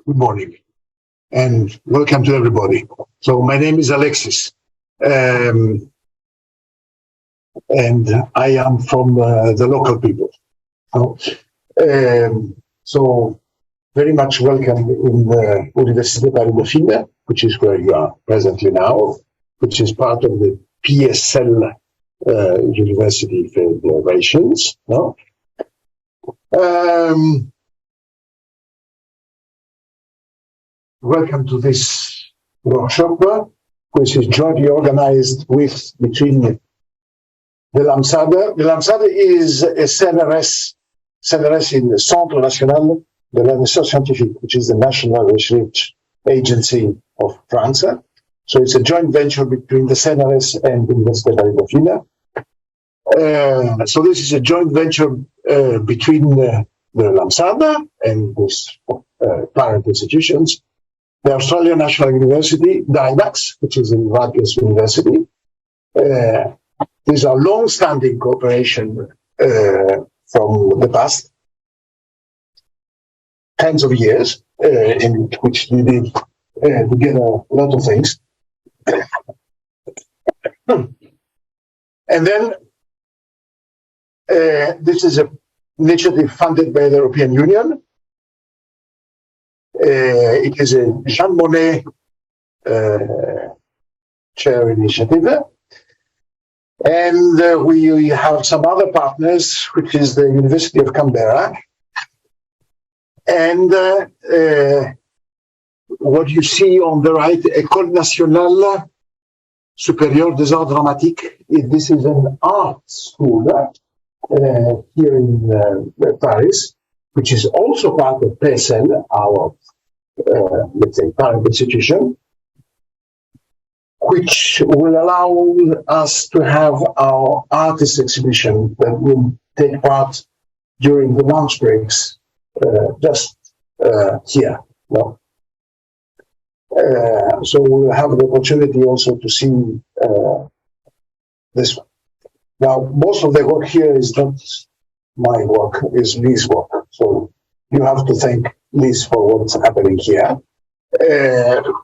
Good morning, and welcome to everybody. So my name is Alexis, and I am from the local people. So very much welcome in the Université Paris, which is where you are presently now, which is part of the PSL University Federations. No? Welcome to this workshop, which is jointly organized between the LAMSADE. The LAMSADE is a CNRS in the Centre National de la Recherche Scientifique, which is the national research agency of France. So it's a joint venture between the CNRS and the Université Paris. So this is a joint venture between the LAMSADE and these parent institutions. The Australian National University, DIMAX, which is a Rutgers University. These are long-standing cooperation from the past tens of years, in which we did together a lot of things. And then this is an initiative funded by the European Union. It is a Jean Monnet chair initiative. And we have some other partners, which is the University of Canberra. And what you see on the right, École Nationale Supérieure des Arts Dramatiques. This is an art school here in Paris, which is also part of PSL, our, let's say, parent institution, which will allow us to have our artist exhibition that will take part during the lunch breaks, just here. No? So we'll have the opportunity also to see this one. Now, most of the work here is not my work, is Lee's work. So you have to thank Liz for what's happening here,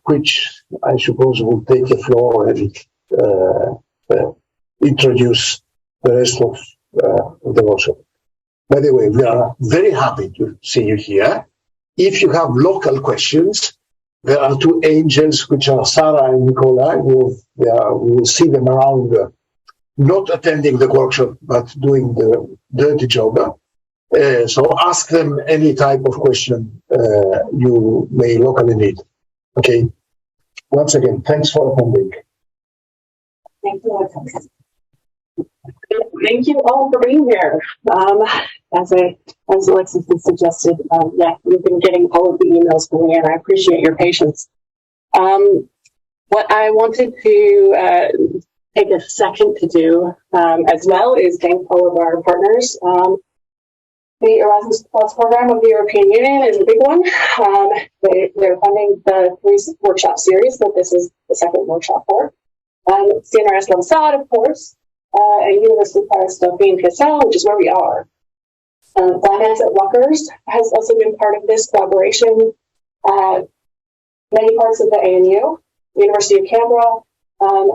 which I suppose will take the floor and introduce the rest of the workshop. By the way, we are very happy to see you here. If you have local questions, there are two angels, which are Sarah and Nicola. We will see them around, not attending the workshop, but doing the dirty job. So ask them any type of question you may locally need. Okay. Once again, thanks for attending. Thank you, Alexis. Thank you all for being here. As Alexis has suggested, yeah, we've been getting all of the emails coming in. I appreciate your patience. What I wanted to take a second to do as well is thank all of our partners. The Erasmus Plus program of the European Union is a big one. They're funding the 3 workshop series that this is the second workshop for. CNRS LAMSADE, of course, and University of Paris Dauphine PSL, which is where we are. Finance at Rutgers has also been part of this collaboration. Many parts of the ANU, University of Canberra, and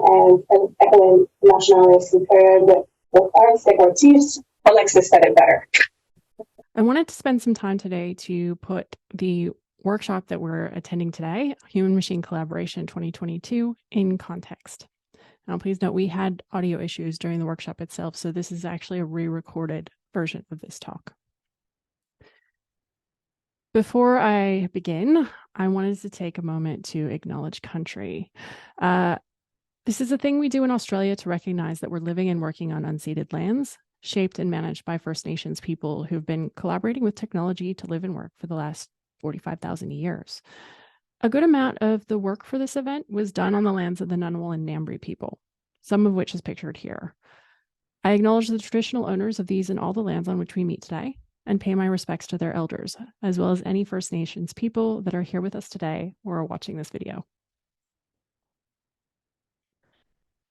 École Nationale Supérieure des Arts Décoratifs. Alexis said it better. I wanted to spend some time today to put the workshop that we're attending today, Human-Machine Collaboration 2022, in context. Now, please note we had audio issues during the workshop itself, so this is actually a re-recorded version of this talk. Before I begin, I wanted to take a moment to acknowledge country. This is a thing we do in Australia to recognize that we're living and working on unceded lands, shaped and managed by First Nations people who've been collaborating with technology to live and work for the last 45,000 years. A good amount of the work for this event was done on the lands of the Ngunnawal and Ngambri people, some of which is pictured here. I acknowledge the traditional owners of these and all the lands on which we meet today, and pay my respects to their elders, as well as any First Nations people that are here with us today or are watching this video.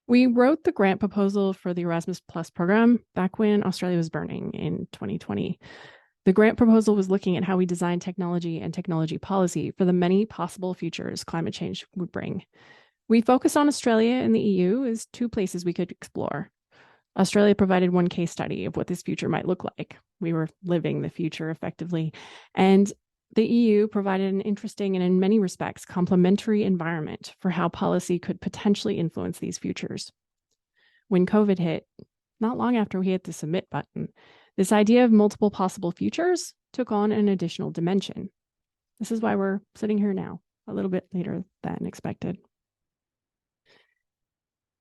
We wrote the grant proposal for the Erasmus Plus program back when Australia was burning in 2020. The grant proposal was looking at how we design technology and technology policy for the many possible futures climate change would bring. We focused on Australia and the EU as two places we could explore. Australia provided one case study of what this future might look like. We were living the future effectively. And the EU provided an interesting and in many respects complementary environment for how policy could potentially influence these futures. When COVID hit, not long after we hit the submit button, this idea of multiple possible futures took on an additional dimension. This is why we're sitting here now, a little bit later than expected.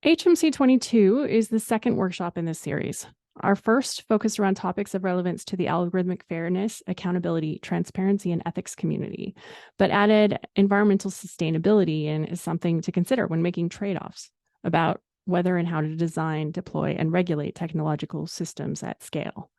HMC22 is the second workshop in this series. Our first focused around topics of relevance to the algorithmic fairness, accountability, transparency, and ethics community, but added environmental sustainability in as something to consider when making trade-offs about whether and how to design, deploy, and regulate technological systems at scale.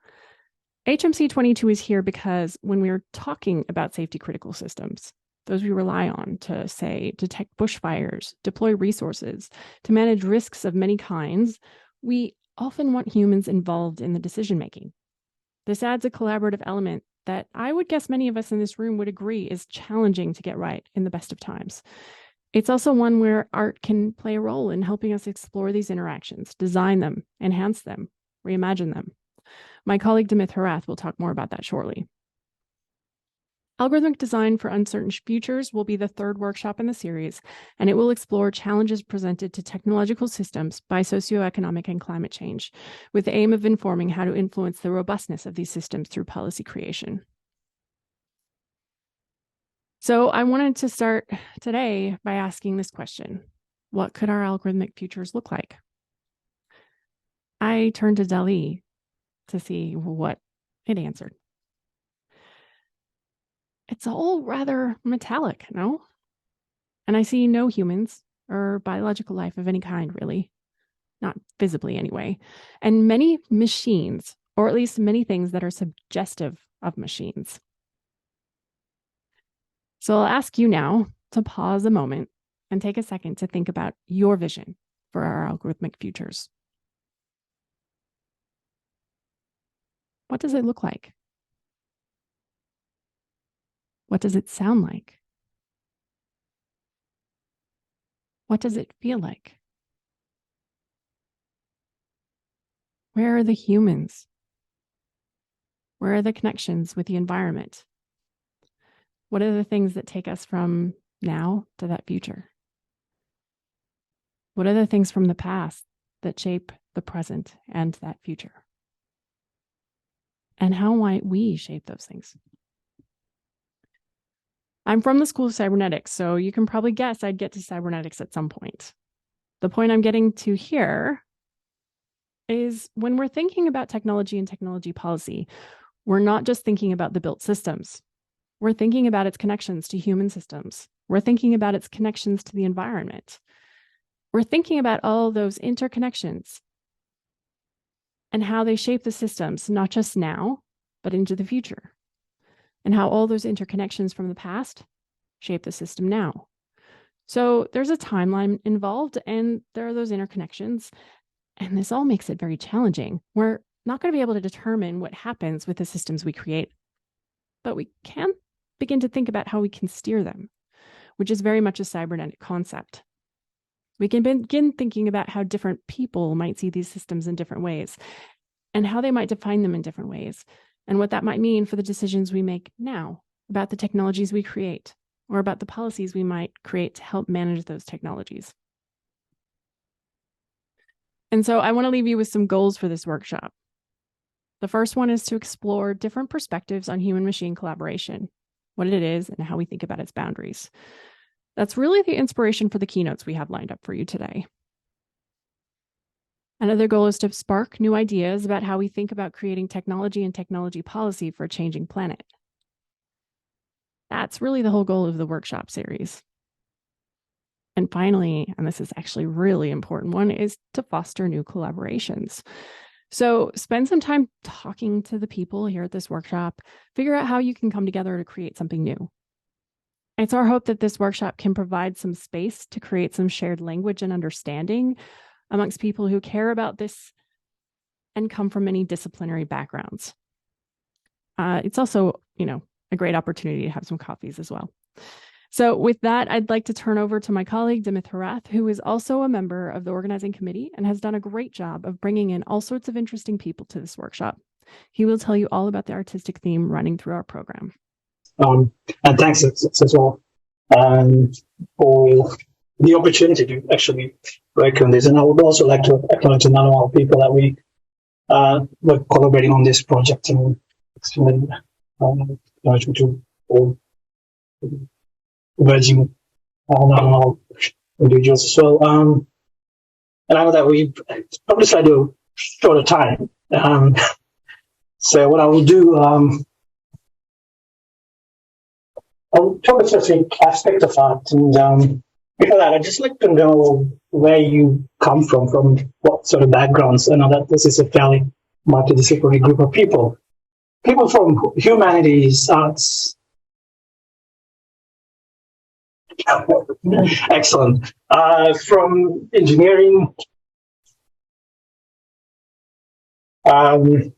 HMC22 is here because when we're talking about safety critical systems, those we rely on to, say, detect bushfires, deploy resources, to manage risks of many kinds, we often want humans involved in the decision-making. This adds a collaborative element that I would guess many of us in this room would agree is challenging to get right in the best of times. It's also one where art can play a role in helping us explore these interactions, design them, enhance them, reimagine them. My colleague Damith Herath will talk more about that shortly. Algorithmic Design for Uncertain Futures will be the third workshop in the series, and it will explore challenges presented to technological systems by socioeconomic and climate change, with the aim of informing how to influence the robustness of these systems through policy creation. So I wanted to start today by asking this question: what could our algorithmic futures look like? I turned to DALL-E to see what it answered. It's all rather metallic, no? And I see no humans or biological life of any kind, really. Not visibly, anyway. And many machines, or at least many things that are suggestive of machines. So I'll ask you now to pause a moment and take a second to think about your vision for our algorithmic futures. What does it look like? What does it sound like? What does it feel like? Where are the humans? Where are the connections with the environment? What are the things that take us from now to that future? What are the things from the past that shape the present and that future? And how might we shape those things? I'm from the School of Cybernetics, so you can probably guess I'd get to cybernetics at some point. The point I'm getting to here is when we're thinking about technology and technology policy, we're not just thinking about the built systems. We're thinking about its connections to human systems. We're thinking about its connections to the environment. We're thinking about all those interconnections and how they shape the systems, not just now, but into the future. And how all those interconnections from the past shape the system now. So there's a timeline involved, and there are those interconnections, and this all makes it very challenging. We're not going to be able to determine what happens with the systems we create, but we can begin to think about how we can steer them, which is very much a cybernetic concept. We can begin thinking about how different people might see these systems in different ways, and how they might define them in different ways, and what that might mean for the decisions we make now about the technologies we create, or about the policies we might create to help manage those technologies. And so I want to leave you with some goals for this workshop. The first one is to explore different perspectives on human-machine collaboration, what it is, and how we think about its boundaries. That's really the inspiration for the keynotes we have lined up for you today. Another goal is to spark new ideas about how we think about creating technology and technology policy for a changing planet. That's really the whole goal of the workshop series. And finally, and this is actually really important one, is to foster new collaborations. So spend some time talking to the people here at this workshop, figure out how you can come together to create something new. It's our hope that this workshop can provide some space to create some shared language and understanding amongst people who care about this and come from many disciplinary backgrounds. It's also, a great opportunity to have some coffees as well. So with that, I'd like to turn over to my colleague, Damith Herath, who is also a member of the organizing committee and has done a great job of bringing in all sorts of interesting people to this workshop. He will tell you all about the artistic theme running through our program. And thanks as well for the opportunity to actually work on this. And I would also like to acknowledge a number of people that we were collaborating on this project, and extend acknowledgement to all emerging individuals as well. And I know that we probably slightly short of time. So what I will do, I'll talk a specific aspect of art, and before that, I'd just like to know where you come from what sort of backgrounds. I know that this is a fairly multidisciplinary group of people from humanities, arts. Excellent. From engineering, any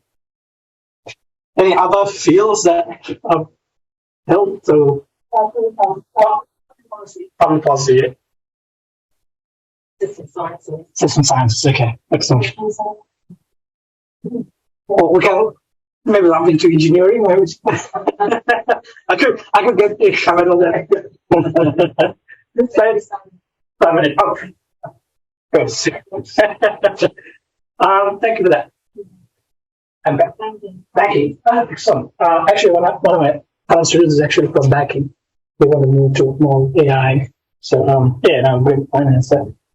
other fields that have helped to public policy? System sciences. Okay, excellent. Well, we can maybe lump into engineering. I could get the camera on there. Okay. Good. Thank you for that. I'm back. Becky. Excellent. Actually, one of my current students is actually from Becky. They want to move to more AI. So, I'm great finance.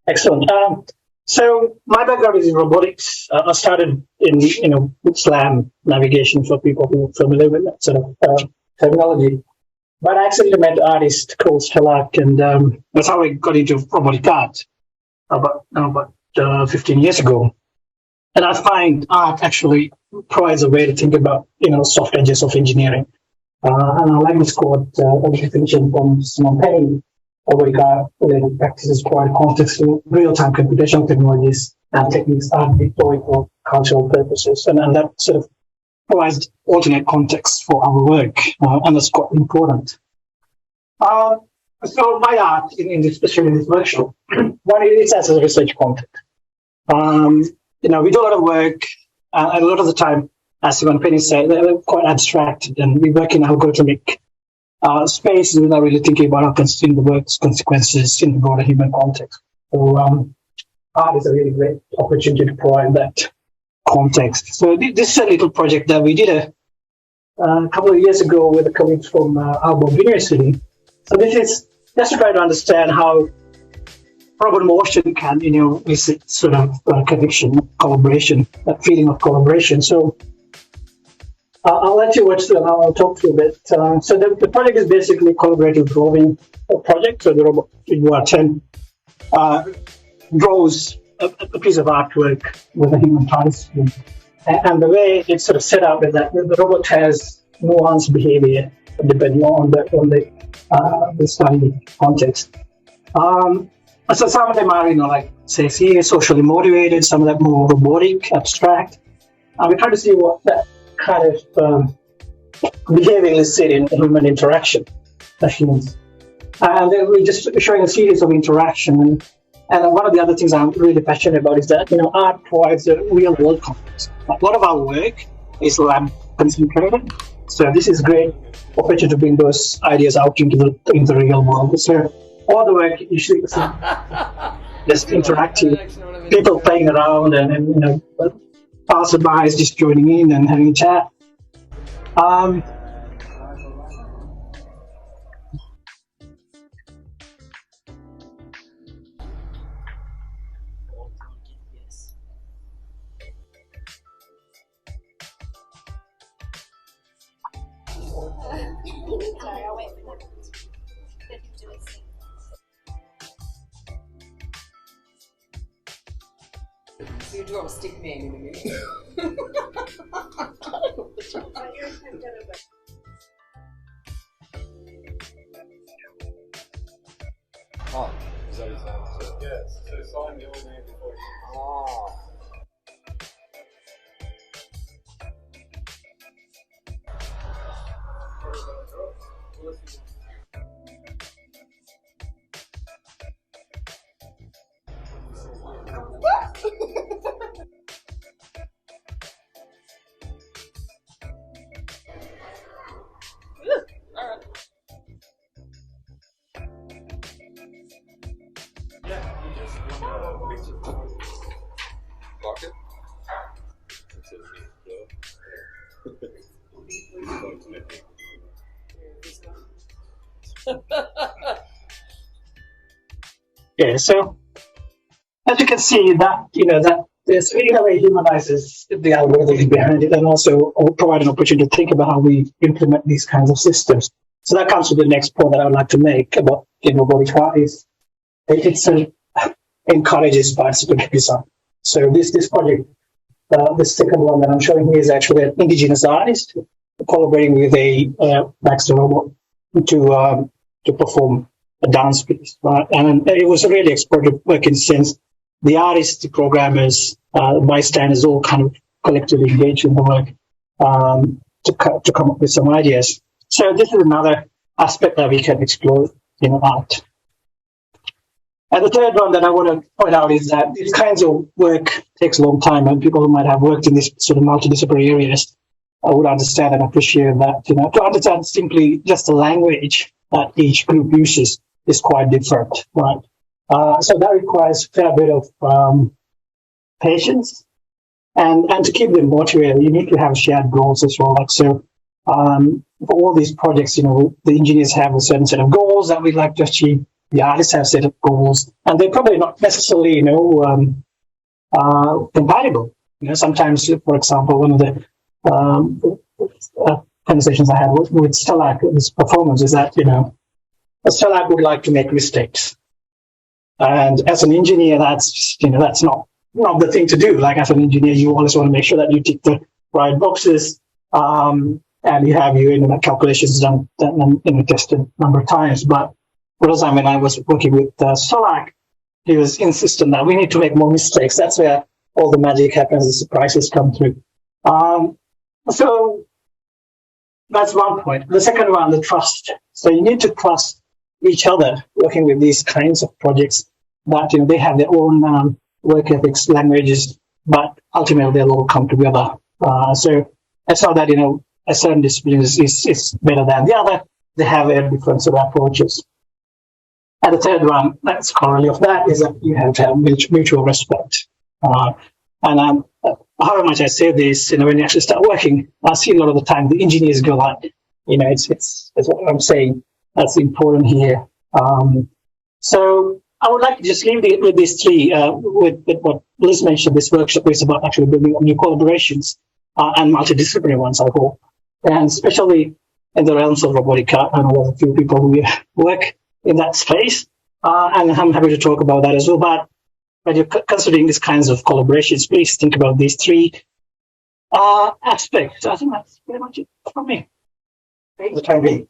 Excellent. So my background is in robotics. I started in, SLAM navigation for people who are familiar with that sort of terminology. But I actually met an artist called Stelak, and that's how I got into robotic art about 15 years ago. And I find art actually provides a way to think about, soft edges of engineering. And I like this quote, a definition from Simon Payne. Robotic art practices provide context to real-time computational technologies and techniques are deployed for cultural purposes. And that sort of provides alternate context for our work, and that's quite important. So my art, especially in this workshop, one is as a research content. We do a lot of work, and a lot of the time, as Simon Payne said, they're quite abstracted, and we work in algorithmic space without really thinking about considering the work's consequences in the broader human context. So art is a really great opportunity to provide that context. So this is a little project that we did a couple of years ago with a colleagues from Aalborg University. So this is just to try to understand how robot motion can, elicit sort of connection, collaboration, that feeling of collaboration. So I'll let you watch and I'll talk through a bit. So the project is basically a collaborative drawing project. So the robot UR10 draws a piece of artwork with a human participant. And the way it's sort of set up is that the robot has nuanced behavior depending on the study context. So some of them are, socially motivated, some of them more robotic, abstract. We try to see what that kind of behavior is in human interaction, humans. And then we're just showing a series of interaction. And one of the other things I'm really passionate about is that, art provides a real world context. A lot of our work is lab concentrated. So this is great opportunity to bring those ideas out into the real world. So all the work usually is just interactive, people playing around and passerbys just joining in and having a chat. Sorry, I'll wait for them. They can do it. So you draw a stick man in the middle. Oh, is that his name? Yes, so sign your name before you. Oh. Lock it? Yeah, so as you can see that, that this in a way humanizes the algorithm behind it and also provide an opportunity to think about how we implement these kinds of systems. So that comes to the next point that I would like to make about robotic art is it encourages participatory design. So this project, the second one that I'm showing here is actually an indigenous artist collaborating with a Baxter robot to perform a dance piece, right? And it was a really explorative work in the sense the artists, the programmers, bystanders all kind of collectively engaged in the work to come up with some ideas. So this is another aspect that we can explore in art. And the third one that I want to point out is that these kinds of work takes a long time, and people who might have worked in these sort of multidisciplinary areas would understand and appreciate that. To understand simply just the language that each group uses is quite different, right? So that requires a fair bit of patience, and to keep them motivated, you need to have shared goals as well. Like so, for all these projects, the engineers have a certain set of goals that we'd like to achieve. The artists have set of goals, and they're probably not necessarily, compatible. Sometimes, for example, one of the conversations I had with Stellak, this performance, is that Stellak would like to make mistakes, and as an engineer, that's not the thing to do. Like as an engineer, you always want to make sure that you tick the right boxes, and you have your calculations done and tested a number of times, but. Whereas when I was working with Stellak, he was insistent that we need to make more mistakes. That's where all the magic happens, the surprises come through. So that's one point. The second one, the trust. So you need to trust each other working with these kinds of projects that they have their own work ethics, languages, but ultimately they'll all come together. So it's not that a certain discipline is better than the other. They have a different sort of approaches. And the third one, that's corollary of that, is that you have to have mutual respect. And however much I say this, when you actually start working, I see a lot of the time the engineers go like, it's what I'm saying. That's important here. So I would like to just leave with these three, with what Liz mentioned. This workshop is about actually building new collaborations and multidisciplinary ones, I hope. And especially in the realms of robotic art, I know there's a few people who work in that space, and I'm happy to talk about that as well. But when you're considering these kinds of collaborations, please think about these three aspects. I think that's pretty much it from me. For the time being.